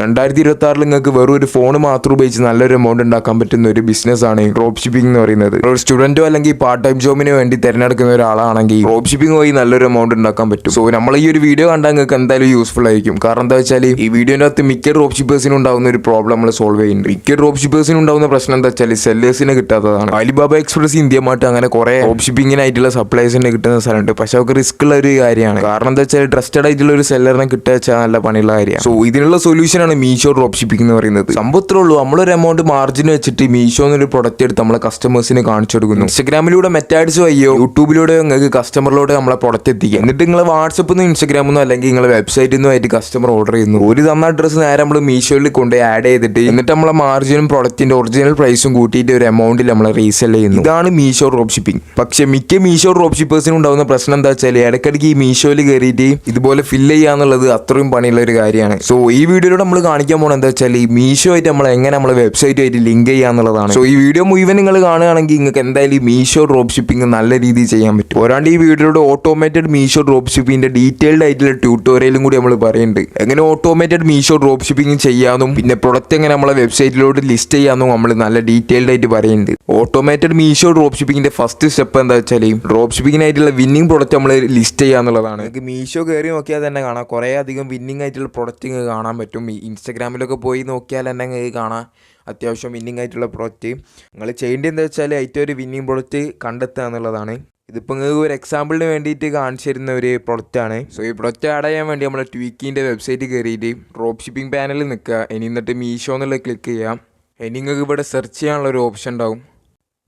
2026 നിങ്ങൾക്ക് വെറും ഒരു ഫോൺ മാത്രം ഉപയോഗിച്ച് നല്ലൊരു എമൗണ്ട് ഉണ്ടാക്കാൻ പറ്റുന്ന ഒരു ബിസിനസ്സാണ് ഡ്രോപ്പ് ഷിപ്പിംഗ് എന്ന് പറയുന്നത്. ഒരു സ്റ്റുഡന്റോ അല്ലെങ്കിൽ പാർട്ട് ടൈം ജോബിന് വേണ്ടി തിരഞ്ഞെടുക്കുന്ന ഒരാളാണെങ്കിൽ ഡ്രോപ്പ് ഷിപ്പിംഗ് വഴി നല്ലൊരു എമൗണ്ട് ഉണ്ടാക്കാൻ പറ്റും. സോ നമ്മൾ ഈ ഒരു വീഡിയോ കണ്ടാൽ നിങ്ങൾക്ക് എന്തായാലും യൂസ്ഫുൾ ആയിരിക്കും. കാരണം എന്താ വെച്ചാൽ ഈ വീഡിയോന്റെ അകത്ത് മിക്ക ഡ്രോപ്പ് ഷിപ്പേഴ്സിനും ഉണ്ടാകുന്ന ഒരു പ്രോബ്ലം നമ്മൾ സോൾവ് ചെയ്യുന്നുണ്ട്. മിക്ക ഡ്രോപ്പ് ഷിപ്പേഴ്സിനും ഉണ്ടാകുന്ന പ്രശ്നം എന്താ വെച്ചാൽ സെല്ലേഴ്സിനെ കിട്ടാത്തതാണ്. അലിബാബ എക്സ്പ്രസ്, ഇന്ത്യ മാർട്ട് അങ്ങനെ കുറെ ഡ്രോപ്പ് ഷിപ്പിംഗിനായിട്ടുള്ള സപ്ലൈസിനെ കിട്ടുന്ന സ്ഥലമുണ്ട്. പക്ഷെ അവർക്ക് റിസ്ക് ഉള്ള ഒരു കാര്യമാണ്. കാരണം എന്താ വെച്ചാൽ ട്രസ്റ്റഡ് ആയിട്ടുള്ള ഒരു സെല്ലറിനെ കിട്ടുക വെച്ചാൽ നല്ല പണിയുള്ള കാര്യമാണ്. സോ ഇതിനുള്ള സൊല്യൂഷൻ ആണ് മീഷോ ഡ്രോപ്പ് ഷിപ്പിംഗ് എന്ന് പറയുന്നത്. സംഭവത്തിലേ ഉള്ളൂ, നമ്മളൊരു എമൗണ്ട് മാർജിൻ വെച്ചിട്ട് മീഷോ എന്നൊരു പ്രൊഡക്റ്റ് എടുത്ത് നമ്മളെ കസ്റ്റമേഴ്സിന് കാണിച്ചു കൊടുക്കുന്നു. ഇൻസ്റ്റാഗ്രാമിലൂടെ മെറ്റാഡ്സ് വഴിയോ യൂട്യൂബിലൂടെ നിങ്ങൾക്ക് കസ്റ്റമറിലൂടെ നമ്മളെ പ്രൊഡക്റ്റ് എത്തിക്കുക. എന്നിട്ട് നിങ്ങൾ വാട്സപ്പിൽ നിന്ന് ഇൻസ്റ്റാഗ്രാമിൽ നിന്നോ അല്ലെങ്കിൽ നിങ്ങൾ വെബ്സൈറ്റിൽ നിന്നോ ആയിട്ട് കസ്റ്റമർ ഓർഡർ ചെയ്യുന്നു. ഒരു തന്ന അഡ്രസ്സ് നേരെ നമ്മൾ മീഷോയിൽ കൊണ്ട് ആഡ് ചെയ്തിട്ട് എന്നിട്ട് നമ്മളെ മാർജിനും പ്രൊഡക്റ്റിന്റെ ഒറിജിനൽ പ്രൈസും കൂട്ടിയിട്ട് ഒരു എമൗണ്ടിൽ നമ്മൾ റീസെൽ ചെയ്യുന്നു. ഇതാണ് മീഷോ ഡ്രോപ്പ് ഷിപ്പിംഗ്. പക്ഷെ മിക്ക മീഷോ ഡ്രോപ്പ് ഷിപ്പേഴ്സിനും ഉണ്ടാകുന്ന പ്രശ്നം എന്താ വെച്ചാൽ ഇടയ്ക്കിടയ്ക്ക് ഈ മീഷോയിൽ കയറിയിട്ട് ഇതുപോലെ ഫില്ല് ചെയ്യാന്നുള്ളത് അത്രയും പണിയുള്ള ഒരു കാര്യമാണ്. സോ ഈ വീഡിയോയിലൂടെ നമ്മൾ കാണിക്കാൻ പോകുന്നത് എന്താ വെച്ചാൽ ഈ മീഷോ ആയിട്ട് നമ്മൾ എങ്ങനെ നമ്മളെ വെബ്സൈറ്റ് ആയിട്ട് ലിങ്ക് ചെയ്യാന്നുള്ളതാണ്. സോ ഈ വീഡിയോ മുഴുവൻ നിങ്ങൾ കാണുകയാണെങ്കിൽ നിങ്ങൾക്ക് എന്തായാലും മീഷോ ഡ്രോപ്പ് ഷിപ്പിംഗ് നല്ല രീതിയിൽ ചെയ്യാൻ പറ്റും. പോരാണ്ട് ഈ വീഡിയോയുടെ ഓട്ടോമേറ്റഡ് മീഷോ ഡ്രോപ്പ് ഷിപ്പിംഗിന്റെ ഡീറ്റെയിൽഡ് ആയിട്ടുള്ള ട്യൂട്ടോറിയലും കൂടി നമ്മൾ പറയുന്നുണ്ട്. എങ്ങനെ ഓട്ടോമേറ്റഡ് മീഷോ ഡ്രോപ്പ് ഷിപ്പിംഗ് ചെയ്യാനും പിന്നെ പ്രൊഡക്റ്റ് എങ്ങനെ നമ്മളെ വെബ്സൈറ്റിലോട്ട് ലിസ്റ്റ് ചെയ്യാനും നമ്മൾ നല്ല ഡീറ്റെയിൽഡ് ആയിട്ട് പറയുന്നുണ്ട്. ഓട്ടോമേറ്റഡ് മീഷോ ഡ്രോപ്പ് ഷിപ്പിംഗിന്റെ ഫസ്റ്റ് സ്റ്റെപ്പ് എന്താ വെച്ചാൽ ഡ്രോപ്പ് ഷിപ്പിംഗിനായിട്ടുള്ള വിന്നിംഗ് പ്രൊഡക്റ്റ് നമ്മൾ ലിസ്റ്റ് ചെയ്യാന്നുള്ളതാണ്. നിങ്ങൾക്ക് മീഷോ കയറി നോക്കിയാൽ തന്നെ കാണാം കുറേ അധികം വിന്നിംഗ് ആയിട്ടുള്ള പ്രൊഡക്റ്റ് കാണാൻ പറ്റും. ഇൻസ്റ്റാഗ്രാമിലൊക്കെ പോയി നോക്കിയാൽ തന്നെ നിങ്ങൾക്ക് കാണാം അത്യാവശ്യം വിന്നിംഗ് ആയിട്ടുള്ള പ്രൊഡക്റ്റ്. നിങ്ങൾ ചെയ്യേണ്ടത് എന്താ വെച്ചാൽ ഏറ്റവും ഒരു വിന്നിംഗ് പ്രൊഡക്റ്റ് കണ്ടെത്തുക എന്നുള്ളതാണ്. ഇതിപ്പോൾ നിങ്ങൾക്ക് ഒരു എക്സാമ്പിളിന് വേണ്ടിയിട്ട് കാണിച്ചു തരുന്ന ഒരു പ്രൊഡക്റ്റാണ്. സോ ഈ പ്രൊഡക്റ്റ് ആഡ് ചെയ്യാൻ വേണ്ടി നമ്മൾ ട്വിക്കിൻ്റെ വെബ്സൈറ്റ് കയറിയിട്ട് ഡ്രോപ്പ് ഷിപ്പിംഗ് പാനലിൽ നിൽക്കുക. എന്നിട്ട് മീഷോ എന്നുള്ള ക്ലിക്ക് ചെയ്യാം. ഇനി നിങ്ങൾക്ക് ഇവിടെ സെർച്ച് ചെയ്യാനുള്ള ഒരു ഓപ്ഷൻ ഉണ്ടാവും.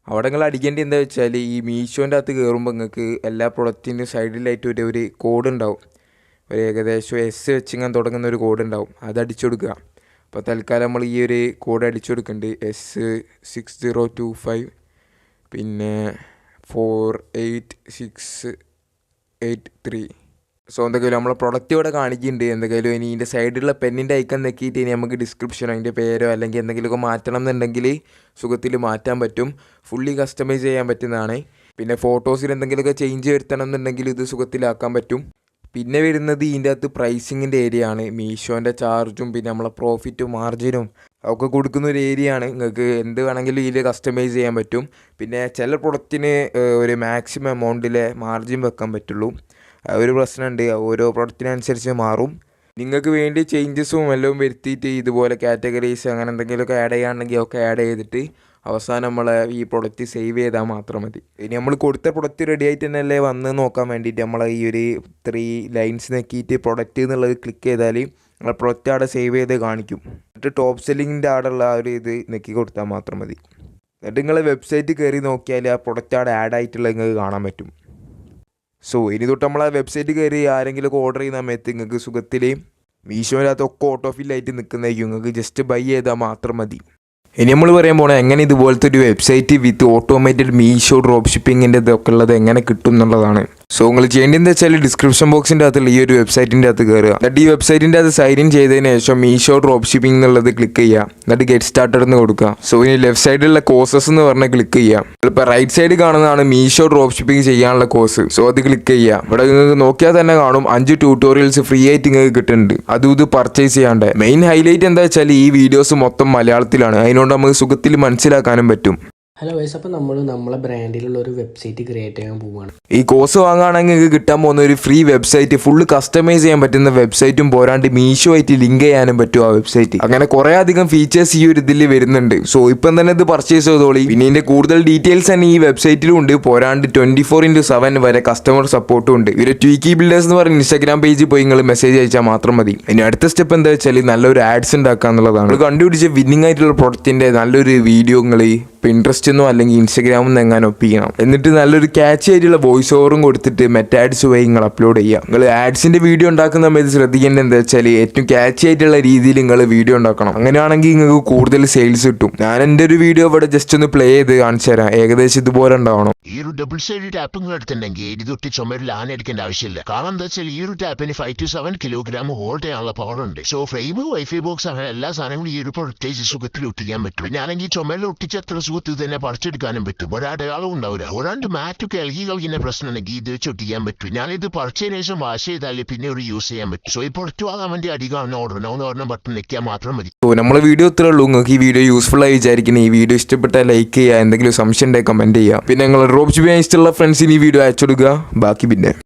അവിടെ നിങ്ങൾ അടിക്കേണ്ടത് എന്താ വെച്ചാൽ ഈ മീഷോൻ്റെ അകത്ത് കയറുമ്പോൾ നിങ്ങൾക്ക് എല്ലാ പ്രൊഡക്റ്റിൻ്റെ സൈഡിലായിട്ട് ഒരു കോഡ് ഉണ്ടാവും. ഒരു ഏകദേശം എസ് വെച്ചിങ്ങനെ തുടങ്ങുന്ന ഒരു കോഡ് ഉണ്ടാവും. അത് അടിച്ചു കൊടുക്കുക. അപ്പോൾ തൽക്കാലം നമ്മൾ ഈ ഒരു കോഡ് അടിച്ചു കൊടുക്കുന്നുണ്ട്. S6025 പിന്നെ 48683. സോ എന്തൊക്കെയാലും നമ്മളെ പ്രൊഡക്റ്റ് ഇവിടെ കാണിക്കുന്നുണ്ട്. എന്തൊക്കെയാലും ഇനി ഇതിൻ്റെ സൈഡിലുള്ള പെന്നിൻ്റെ ഐക്കൺ നോക്കിയിട്ട് ഇനി നമുക്ക് ഡിസ്ക്രിപ്ഷനോ അതിൻ്റെ പേരോ അല്ലെങ്കിൽ എന്തെങ്കിലുമൊക്കെ മാറ്റണം എന്നുണ്ടെങ്കിൽ സുഖത്തിൽ മാറ്റാൻ പറ്റും. ഫുള്ളി കസ്റ്റമൈസ് ചെയ്യാൻ പറ്റുന്നതാണ്. പിന്നെ ഫോട്ടോസിൽ എന്തെങ്കിലുമൊക്കെ ചേഞ്ച് വരുത്തണം എന്നുണ്ടെങ്കിൽ ഇത് സുഖത്തിലാക്കാൻ പറ്റും. പിന്നെ വരുന്നത് ഇതിൻ്റെ അകത്ത് പ്രൈസിങ്ങിൻ്റെ ഏരിയ ആണ്. മീഷോൻ്റെ ചാർജും പിന്നെ നമ്മളെ പ്രോഫിറ്റും മാർജിനും ഒക്കെ കൊടുക്കുന്ന ഒരു ഏരിയ ആണ്. നിങ്ങൾക്ക് എന്ത് വേണമെങ്കിലും ഇതിൽ കസ്റ്റമൈസ് ചെയ്യാൻ പറ്റും. പിന്നെ ചില പ്രൊഡക്റ്റിന് ഒരു മാക്സിമം എമൗണ്ടിലെ മാർജിൻ വെക്കാൻ പറ്റുള്ളൂ. ഒരു പ്രശ്നമുണ്ട്, ഓരോ പ്രൊഡക്റ്റിനനുസരിച്ച് മാറും. നിങ്ങൾക്ക് വേണ്ടി ചേഞ്ചസും എല്ലാം വരുത്തിയിട്ട് ഇതുപോലെ കാറ്റഗറീസ് അങ്ങനെ എന്തെങ്കിലുമൊക്കെ ആഡ് ചെയ്യുകയാണെങ്കിൽ ഒക്കെ ആഡ് ചെയ്തിട്ട് അവസാനം നമ്മളെ ഈ പ്രൊഡക്റ്റ് സേവ് ചെയ്താൽ മാത്രം മതി. ഇനി നമ്മൾ കൊടുത്ത പ്രൊഡക്റ്റ് റെഡി ആയിട്ട് തന്നെയല്ലേ വന്ന് നോക്കാൻ വേണ്ടിയിട്ട് നമ്മൾ ഈ ഒരു 3 ലൈൻസ് നോക്കിയിട്ട് പ്രൊഡക്റ്റ് എന്നുള്ളത് ക്ലിക്ക് ചെയ്താൽ നമ്മളെ പ്രൊഡക്റ്റ് അവിടെ സേവ് ചെയ്ത് കാണിക്കും. എന്നിട്ട് ടോപ്പ് സെല്ലിങ്ങിൻ്റെ ആടുള്ള ആ ഒരു ഇത് നെക്കി കൊടുത്താൽ മാത്രം മതി. എന്നിട്ട് നിങ്ങൾ വെബ്സൈറ്റ് കയറി നോക്കിയാൽ ആ പ്രൊഡക്റ്റ് അവിടെ ആഡ് ആയിട്ടുള്ളത് നിങ്ങൾക്ക് കാണാൻ പറ്റും. സോ ഇനി തൊട്ട് നമ്മൾ ആ വെബ്സൈറ്റ് കയറി ആരെങ്കിലും ഓർഡർ ചെയ്യുന്ന സമയത്ത് നിങ്ങൾക്ക് സുഖത്തിൽ മീഷോയിനകത്തൊക്കെ ഓട്ടോ ഫില്ലായിട്ട് നിൽക്കുന്നതായിരിക്കും. നിങ്ങൾക്ക് ജസ്റ്റ് ബൈ ചെയ്താൽ മാത്രം മതി. ഇനി നമ്മൾ പറയാൻ പോകണം എങ്ങനെ ഇതുപോലത്തെ ഒരു വെബ്സൈറ്റ് വിത്ത് ഓട്ടോമേറ്റഡ് മീഷോ ഡ്രോപ്പ് ഷിപ്പിങ്ങിൻ്റെ ഇതൊക്കെ ഉള്ളത് എങ്ങനെ കിട്ടും എന്നുള്ളതാണ്. സോ നിങ്ങൾ ചെയ്യേണ്ടതെന്ന് വെച്ചാൽ ഡിസ്ക്രിപ്ഷൻ ബോക്സിൻ്റെ അകത്തുള്ള ഈ ഒരു വെബ്സൈറ്റിൻ്റെ അകത്ത് കയറുക. എന്നിട്ട് ഈ വെബ്സൈറ്റിൻ്റെ അകത്ത് സൈൻ ഇൻ ചെയ്തതിന് ശേഷം മീഷോ ഡ്രോപ്പ് ഷിപ്പിംഗ് എന്നുള്ളത് ക്ലിക്ക് ചെയ്യുക. എന്നിട്ട് ഗെറ്റ് സ്റ്റാർട്ടഡ് എന്ന് കൊടുക്കുക. സോ ഇനി ലെഫ്റ്റ് സൈഡിലുള്ള കോഴ്സസ് എന്ന് പറഞ്ഞാൽ ക്ലിക്ക് ചെയ്യുക. ഇപ്പോൾ റൈറ്റ് സൈഡ് കാണുന്നതാണ് മീഷോ ഡ്രോപ്പ് ഷിപ്പിംഗ് ചെയ്യാനുള്ള കോഴ്സ്. സോ അത് ക്ലിക്ക് ചെയ്യുക. ഇവിടെ നിങ്ങൾക്ക് നോക്കിയാൽ തന്നെ കാണും 5 ട്യൂട്ടോറിയൽസ് ഫ്രീ ആയിട്ട് നിങ്ങൾക്ക് കിട്ടുന്നുണ്ട്. അതും ഇത് പർച്ചേസ് ചെയ്യാണ്ട്. മെയിൻ ഹൈലൈറ്റ് എന്താ വെച്ചാൽ ഈ വീഡിയോസ് മൊത്തം മലയാളത്തിലാണ്. അതിനോട് നമുക്ക് സുഖത്തിൽ മനസ്സിലാക്കാനും പറ്റും. ഹലോ വൈസ്, അപ്പോൾ നമ്മൾ നമ്മളെ ബ്രാൻഡിലുള്ള ഒരു വെബ്സൈറ്റ് ക്രിയേറ്റ് ചെയ്യാൻ പോവുകയാണ്. ഈ കോഴ്സ് വാങ്ങുകയാണെങ്കിൽ നിങ്ങൾക്ക് കിട്ടാൻ പോകുന്ന ഒരു ഫ്രീ വെബ്സൈറ്റ്, ഫുള്ള് കസ്റ്റമൈസ് ചെയ്യാൻ പറ്റുന്ന വെബ്സൈറ്റും പോരാണ്ട് മീഷോ ആയിട്ട് ലിങ്ക് ചെയ്യാനും പറ്റും ആ വെബ്സൈറ്റ്. അങ്ങനെ കുറേ അധികം ഫീച്ചേഴ്സ് ഈ ഒരു ഇതിൽ വരുന്നുണ്ട്. സോ ഇപ്പം തന്നെ ഇത് പർച്ചേസ് ചെയ്തോളി. പിന്നെ ഇതിൻ്റെ കൂടുതൽ ഡീറ്റെയിൽസ് തന്നെ ഈ വെബ്സൈറ്റിലും ഉണ്ട്. പോരാണ്ട് 24/7 വരെ കസ്റ്റമർ സപ്പോർട്ടും ഉണ്ട്. ഇവര് ട്വീക്കി ബിൽഡേഴ്സ് എന്ന് പറഞ്ഞ ഇൻസ്റ്റാഗ്രാം പേജിൽ പോയി നിങ്ങൾ മെസ്സേജ് അയച്ചാൽ മാത്രം മതി. ഇനി അടുത്ത സ്റ്റെപ്പ് എന്താ വെച്ചാൽ നല്ലൊരു ആഡ്സ് ഉണ്ടാക്കുക എന്നുള്ളതാണ്. നിങ്ങൾ കണ്ടുപിടിച്ച വിന്നിംഗ് ആയിട്ടുള്ള പ്രൊഡക്റ്റിൻ്റെ നല്ലൊരു വീഡിയോ നിങ്ങൾ പിൻട്രസ്റ്റ് എന്നോ അല്ലെങ്കിൽ ഇൻസ്റ്റാഗ്രാമിൽ നിന്ന് എങ്ങനെ ഒപ്പിക്കണം. എന്നിട്ട് നല്ലൊരു ക്യാച്ച് ആയിട്ടുള്ള വോയിസ് ഓവറും കൊടുത്തിട്ട് മെറ്റാഡ്സ് വഴി നിങ്ങൾ അപ്ലോഡ് ചെയ്യുക. നിങ്ങൾ ആഡ്സിന്റെ വീഡിയോ ഉണ്ടാക്കുന്ന സമയത്ത് ശ്രദ്ധിക്കേണ്ടത് എന്താ വെച്ചാൽ ഏറ്റവും ക്യാച്ച് ആയിട്ടുള്ള രീതിയിൽ നിങ്ങൾ വീഡിയോ ഉണ്ടാക്കണം. അങ്ങനെയാണെങ്കിൽ നിങ്ങൾക്ക് കൂടുതൽ സെയിൽസ് കിട്ടും. ഞാൻ എൻ്റെ ഒരു വീഡിയോ ഇവിടെ ജസ്റ്റ് ഒന്ന് പ്ലേ ചെയ്ത് കാണിച്ചു തരാം. ഏകദേശം ഇതുപോലെ ഉണ്ടാവണം. ഈ ഒരു ഡബിൾ സൈഡ് ടാപ്പ് നിങ്ങൾ എടുത്തിട്ടുണ്ടെങ്കിൽ ഇതൊട്ടി ചുമരിൽ ആനടിക്കേണ്ട ആവശ്യമില്ല. കാരണം എന്താ വെച്ചാൽ ഈ ഒരു ടാപ്പിന് 5 to 7 കിലോഗ്രാം ഹോൾഡ് ചെയ്യാനുള്ള പവർ ഉണ്ട്. സോ ഫ്രെയിം, വൈഫൈ ബോക്സ് അങ്ങനെ എല്ലാ സാധനങ്ങളും ഈ ഒരു പ്രൊഡക്റ്റ് സുഖത്തിൽ ഒട്ടിക്കാൻ പറ്റും. ഞാനെങ്കിൽ ചുമരിൽ ഒട്ടിച്ച് അത്ര സുഖത്തിൽ തന്നെ പറിച്ചെടുക്കാനും പറ്റും. ഒരടയാളവും ഉണ്ടാവില്ല. ഒരാണ്ട് മാറ്റൊക്കെ ഇളകി കളിക്കുന്ന പ്രശ്നമുണ്ടെങ്കിൽ ഇത് വെച്ച് ഒട്ടിക്കാൻ പറ്റും. ഞാനിത് പറിച്ചതിന് ശേഷം വാഷ് ചെയ്താലേ പിന്നെ ഒരു യൂസ് ചെയ്യാൻ പറ്റും. സോ ഈ പുറത്തു പോകാൻ വേണ്ടി അധികം ഓർഡർ ഒരെണ്ണം ബട്ടൺ നിൽക്കാൻ മാത്രം മതി. സോ നമ്മളെ വീഡിയോ ഇത്രേ ഉള്ളൂ. നിങ്ങൾക്ക് ഈ വീഡിയോ യൂസ്ഫുൾ ആയി വിചാരിക്കുന്നത്. ഈ വീഡിയോ ഇഷ്ടപ്പെട്ടാൽ ലൈക്ക് ചെയ്യുക, എന്തെങ്കിലും സംശയം ഉണ്ടെങ്കിൽ കമന്റ് ചെയ്യുക. പിന്നെ നിങ്ങൾ ഡ്രോപ്പ് ഷിപ്പിംഗ് ഇഷ്ടമുള്ള ഫ്രണ്ട്സിന് ഈ വീഡിയോ അയച്ചു കൊടുക്കുക. ബാക്കി പിന്നെ